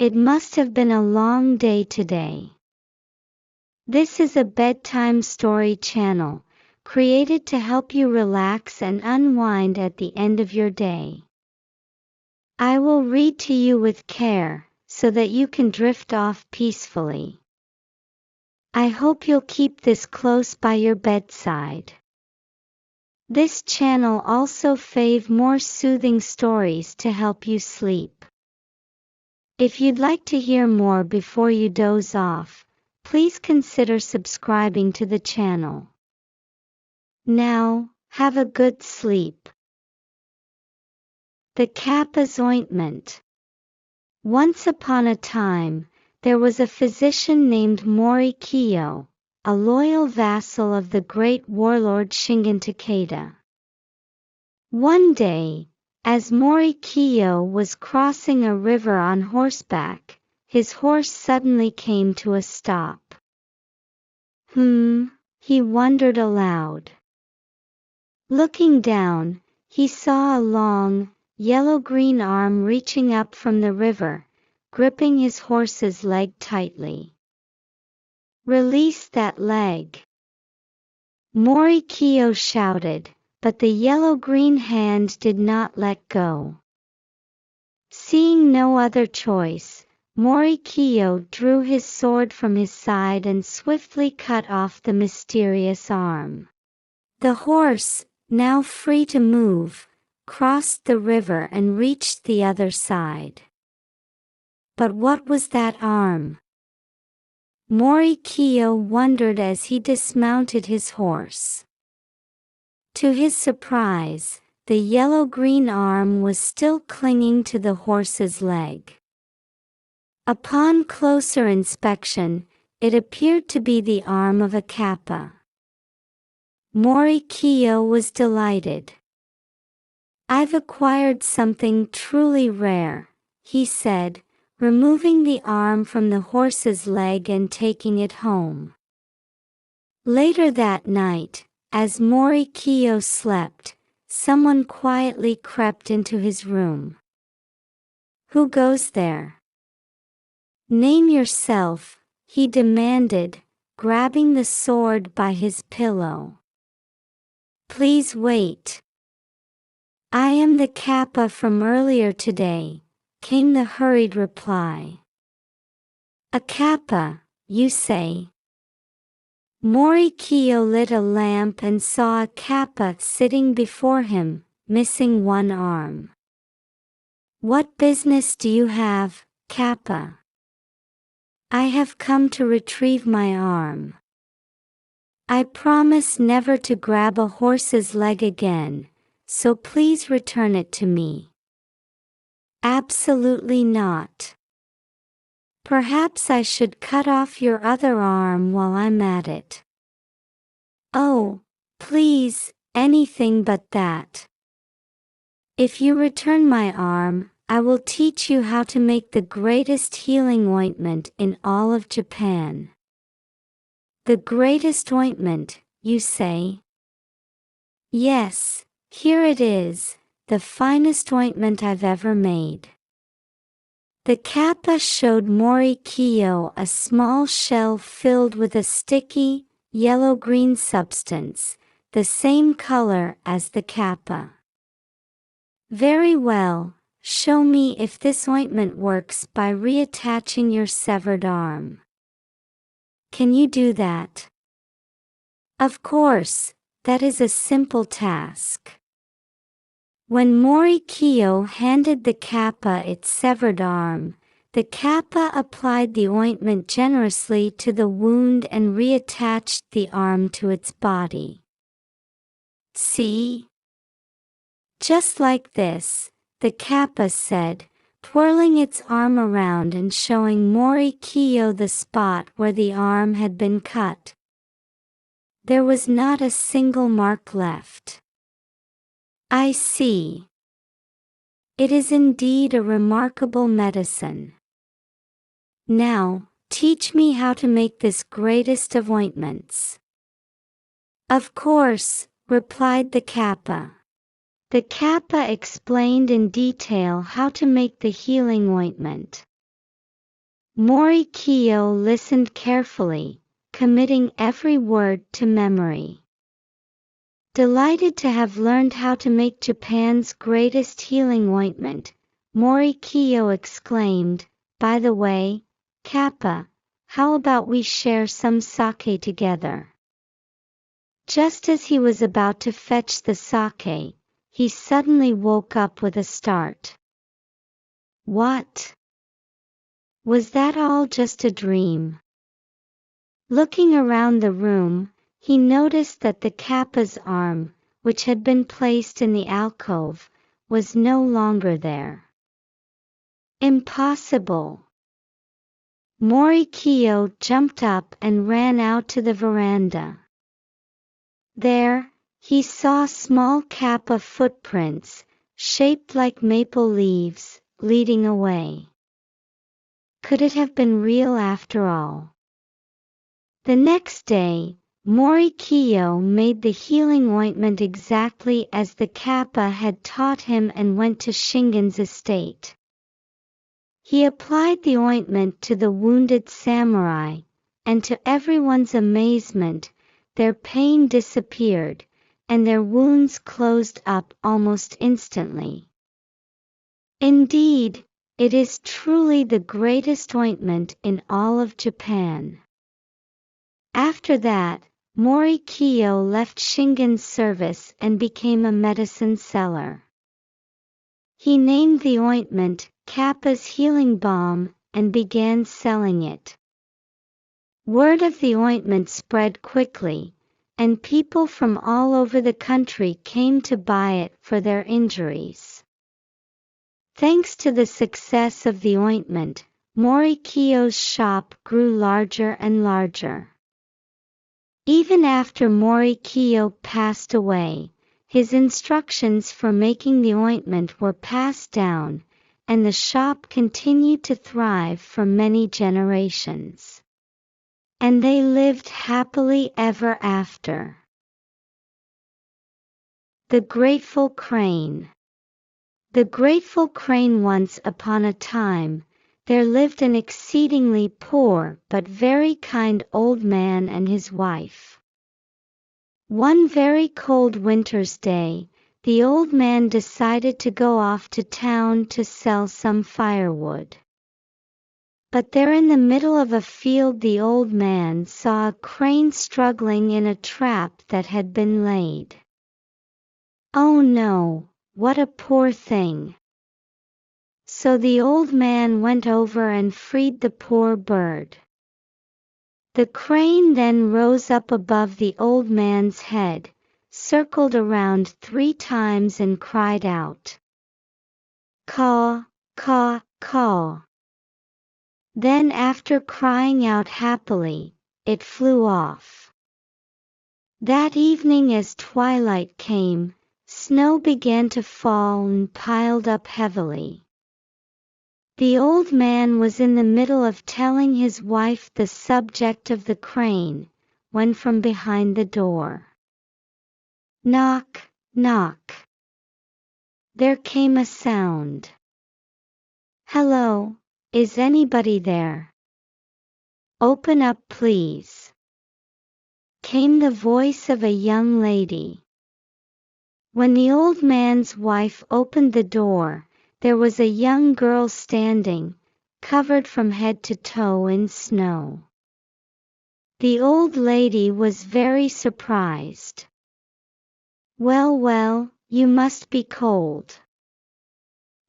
It must have been a long day today. This is a bedtime story channel, created to help you relax and unwind at the end of your day. I will read to you with care, so that you can drift off peacefully. I hope you'll keep this close by your bedside. This channel also faves more soothing stories to help you sleep. If you'd like to hear more before you doze off, please consider subscribing to the channel. Now, have a good sleep. The Kappa's Ointment. Once upon a time, there was a physician named Morikyo, a loyal vassal of the great warlord Shingen Takeda. One day, as Morikyo was crossing a river on horseback, his horse suddenly came to a stop. He wondered aloud. Looking down, he saw a long, yellow-green arm reaching up from the river, gripping his horse's leg tightly. "Release that leg!" Morikyo shouted, but the yellow-green hand did not let go. Seeing no other choice, Morikyo drew his sword from his side and swiftly cut off the mysterious arm. The horse, now free to move, crossed the river and reached the other side. But what was that arm? Morikyo wondered as he dismounted his horse. To his surprise, the yellow-green arm was still clinging to the horse's leg. Upon closer inspection, it appeared to be the arm of a Kappa. Morikyo was delighted. "I've acquired something truly rare," he said, removing the arm from the horse's leg and taking it home. Later that night, as Morikyo slept, someone quietly crept into his room. "Who goes there?" "Name yourself," he demanded, grabbing the sword by his pillow. "Please wait." "I am the Kappa from earlier today," came the hurried reply. "A Kappa, you say?" Morikyo lit a lamp and saw a Kappa sitting before him, missing one arm. "What business do you have, Kappa?" "I have come to retrieve my arm. I promise never to grab a horse's leg again, so please return it to me." "Absolutely not. Perhaps I should cut off your other arm while I'm at it." "Oh, please, anything but that. If you return my arm, I will teach you how to make the greatest healing ointment in all of Japan." "The greatest ointment, you say?" "Yes, here it is, the finest ointment I've ever made." The Kappa showed Morikyo a small shell filled with a sticky, yellow-green substance, the same color as the Kappa. "Very well, show me if this ointment works by reattaching your severed arm." "Can you do that?" "Of course, that is a simple task." When Morikyo handed the Kappa its severed arm, the Kappa applied the ointment generously to the wound and reattached the arm to its body. "See? Just like this," the Kappa said, twirling its arm around and showing Morikyo the spot where the arm had been cut. There was not a single mark left. "I see. It is indeed a remarkable medicine. Now, teach me how to make this greatest of ointments." "Of course," replied the Kappa. The Kappa explained in detail how to make the healing ointment. Morikyo listened carefully, committing every word to memory. Delighted to have learned how to make Japan's greatest healing ointment, Morikyo exclaimed, "By the way, Kappa, how about we share some sake together?" Just as he was about to fetch the sake, he suddenly woke up with a start. What? Was that all just a dream? Looking around the room, he noticed that the Kappa's arm, which had been placed in the alcove, was no longer there. Impossible! Morikyo jumped up and ran out to the veranda. There, he saw small Kappa footprints, shaped like maple leaves, leading away. Could it have been real after all? The next day, Morikyo made the healing ointment exactly as the Kappa had taught him and went to Shingen's estate. He applied the ointment to the wounded samurai, and to everyone's amazement, their pain disappeared, and their wounds closed up almost instantly. Indeed, it is truly the greatest ointment in all of Japan. After that, Morikyo left Shingen's service and became a medicine seller. He named the ointment Kappa's Healing Balm and began selling it. Word of the ointment spread quickly, and people from all over the country came to buy it for their injuries. Thanks to the success of the ointment, Morikyo's shop grew larger and larger. Even after Morikyo passed away, his instructions for making the ointment were passed down, and the shop continued to thrive for many generations. And they lived happily ever after. The Grateful Crane. The grateful crane. Once upon a time, there lived an exceedingly poor but very kind old man and his wife. One very cold winter's day, the old man decided to go off to town to sell some firewood. But there in the middle of a field the old man saw a crane struggling in a trap that had been laid. Oh no, what a poor thing! So the old man went over and freed the poor bird. The crane then rose up above the old man's head, circled around 3 times and cried out, "Caw, caw, caw." Then after crying out happily, it flew off. That evening as twilight came, snow began to fall and piled up heavily. The old man was in the middle of telling his wife the subject of the crane, when from behind the door, knock, knock, there came a sound. "Hello, is anybody there? Open up please," came the voice of a young lady. When the old man's wife opened the door, there was a young girl standing, covered from head to toe in snow. The old lady was very surprised. "Well, well, you must be cold.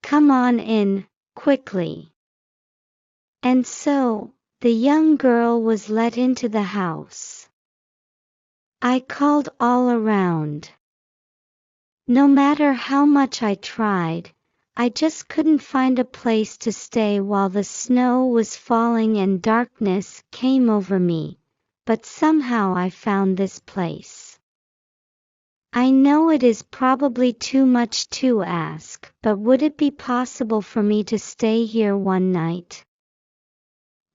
Come on in, quickly." And so, the young girl was let into the house. I called all around. No matter how much I tried, I just couldn't find a place to stay while the snow was falling and darkness came over me, but somehow I found this place. I know it is probably too much to ask, but would it be possible for me to stay here one night?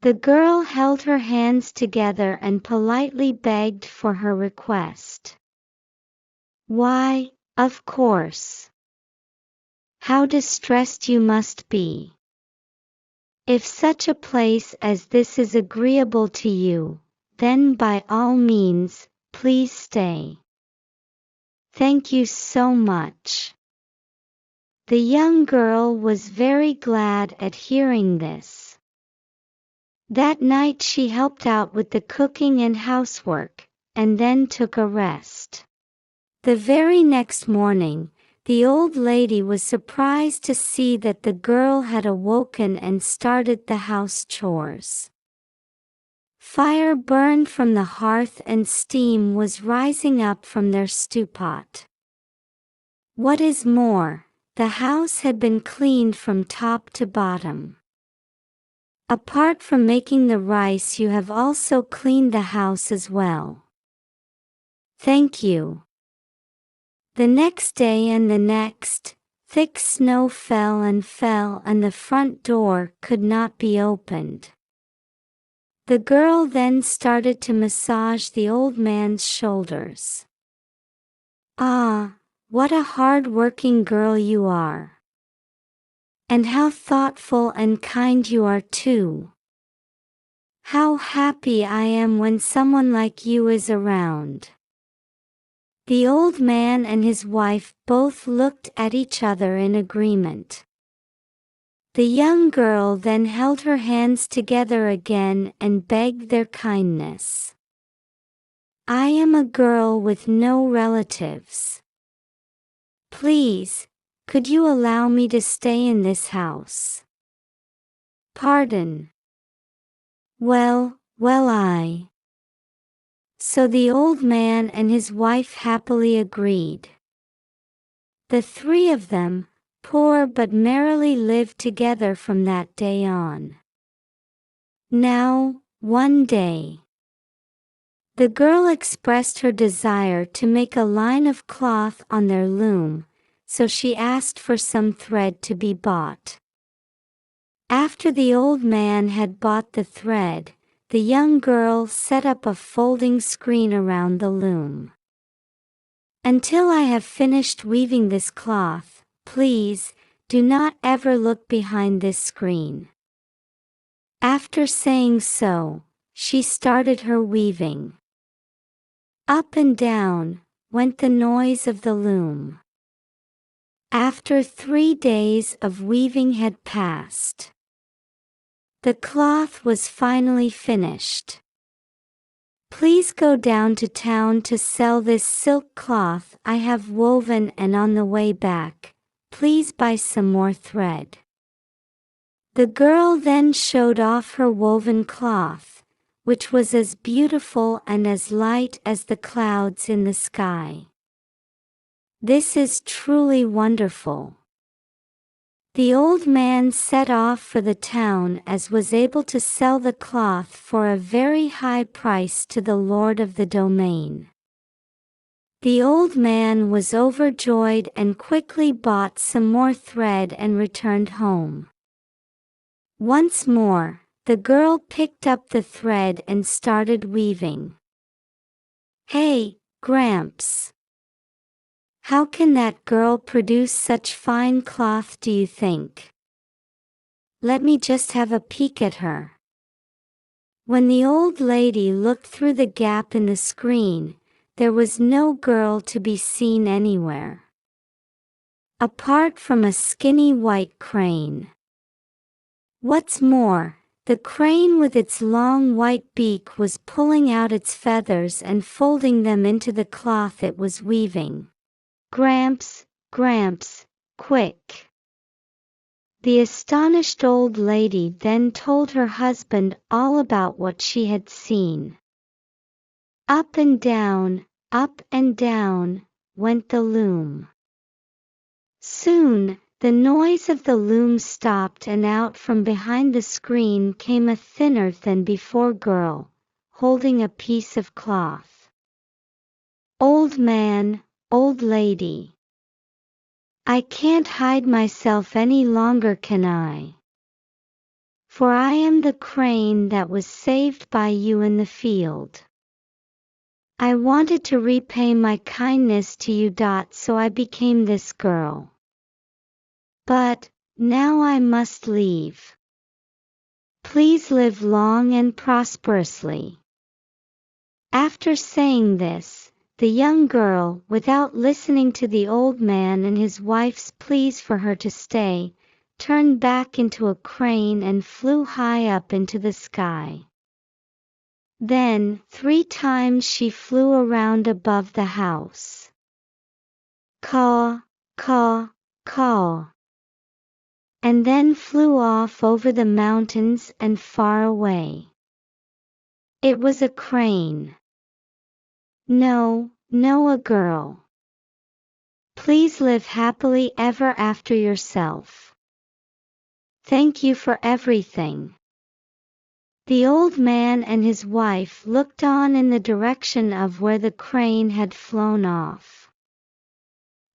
The girl held her hands together and politely begged for her request. Why, of course. How distressed you must be. If such a place as this is agreeable to you, then by all means, please stay. Thank you so much." The young girl was very glad at hearing this. That night she helped out with the cooking and housework, and then took a rest. The very next morning, the old lady was surprised to see that the girl had awoken and started the house chores. Fire burned from the hearth and steam was rising up from their stew pot. What is more, the house had been cleaned from top to bottom. Apart from making the rice, you have also cleaned the house as well. Thank you. The next day and the next, thick snow fell and the front door could not be opened. The girl then started to massage the old man's shoulders. "Ah, what a hard-working girl you are. And how thoughtful and kind you are too. How happy I am when someone like you is around." The old man and his wife both looked at each other in agreement. The young girl then held her hands together again and begged their kindness. "I am a girl with no relatives. Please, could you allow me to stay in this house?" "Pardon." Well, I. So the old man and his wife happily agreed. The three of them, poor but merrily, lived together from that day on. Now, one day, the girl expressed her desire to make a line of cloth on their loom, so she asked for some thread to be bought. After the old man had bought the thread, the young girl set up a folding screen around the loom. "Until I have finished weaving this cloth, please, do not ever look behind this screen." After saying so, she started her weaving. Up and down went the noise of the loom. After 3 days of weaving had passed, the cloth was finally finished. "Please go down to town to sell this silk cloth I have woven, and on the way back, please buy some more thread." The girl then showed off her woven cloth, which was as beautiful and as light as the clouds in the sky. "This is truly wonderful." The old man set off for the town, as was able to sell the cloth for a very high price to the lord of the domain. The old man was overjoyed and quickly bought some more thread and returned home. Once more, the girl picked up the thread and started weaving. "Hey, Gramps! How can that girl produce such fine cloth, do you think? Let me just have a peek at her." When the old lady looked through the gap in the screen, there was no girl to be seen anywhere, apart from a skinny white crane. What's more, the crane with its long white beak was pulling out its feathers and folding them into the cloth it was weaving. "Gramps, Gramps, quick!" The astonished old lady then told her husband all about what she had seen. Up and down went the loom. Soon, the noise of the loom stopped, and out from behind the screen came a thinner than before girl, holding a piece of cloth. "Old man, old lady, I can't hide myself any longer, can I? For I am the crane that was saved by you in the field. I wanted to repay my kindness to you, so I became this girl. But now I must leave. Please live long and prosperously." After saying this, the young girl, without listening to the old man and his wife's pleas for her to stay, turned back into a crane and flew high up into the sky. Then 3 times she flew around above the house. Caw, caw, caw. And then flew off over the mountains and far away. It was a crane. No, no, a girl. Please live happily ever after yourself. Thank you for everything. The old man and his wife looked on in the direction of where the crane had flown off.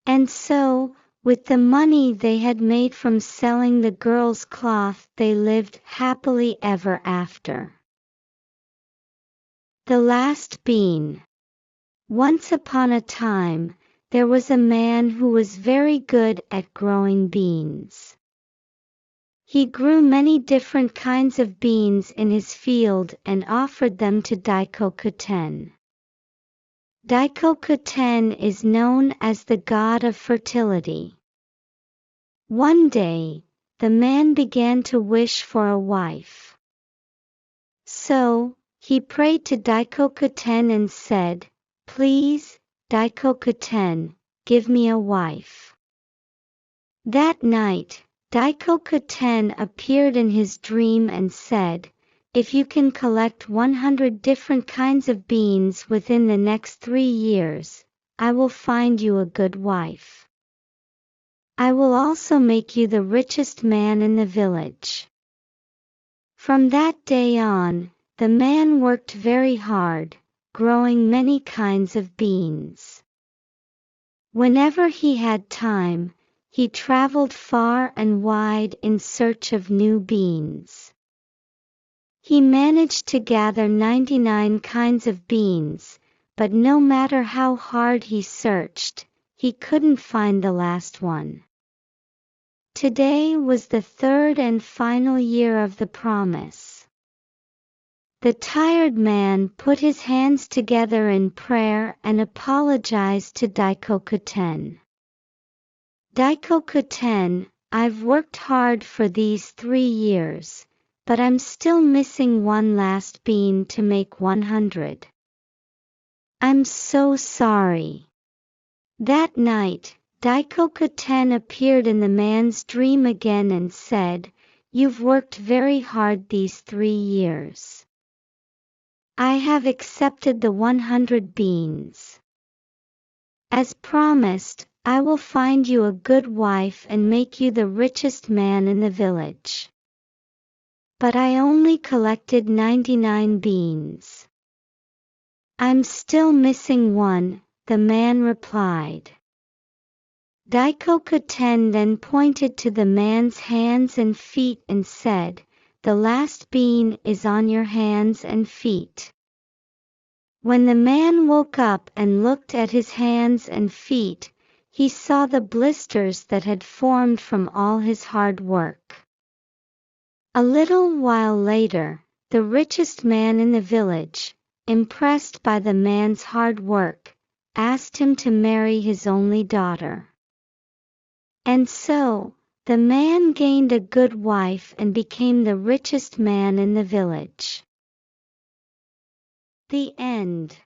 And so, with the money they had made from selling the girl's cloth, they lived happily ever after. The last bean. Once upon a time, there was a man who was very good at growing beans. He grew many different kinds of beans in his field and offered them to Daikokuten. Daikokuten is known as the god of fertility. One day, the man began to wish for a wife. So, he prayed to Daikokuten and said, "Please, Daikokuten, give me a wife." That night, Daikokuten appeared in his dream and said, "If you can collect 100 different kinds of beans within the next 3 years, I will find you a good wife. I will also make you the richest man in the village." From that day on, the man worked very hard, growing many kinds of beans. Whenever he had time, he traveled far and wide in search of new beans. He managed to gather 99 kinds of beans, but no matter how hard he searched, he couldn't find the last one. Today was the 3rd and final year of the promise. The tired man put his hands together in prayer and apologized to Daikokuten. "Daikokuten, I've worked hard for these 3 years, but I'm still missing one last bean to make 100. I'm so sorry." That night, Daikokuten appeared in the man's dream again and said, "You've worked very hard these 3 years. I have accepted the 100 beans. As promised, I will find you a good wife and make you the richest man in the village. But I only collected 99 beans. I'm still missing one," the man replied. Daikokuten then pointed to the man's hands and feet and said, "The last bean is on your hands and feet." When the man woke up and looked at his hands and feet, he saw the blisters that had formed from all his hard work. A little while later, the richest man in the village, impressed by the man's hard work, asked him to marry his only daughter. And so, the man gained a good wife and became the richest man in the village. The end.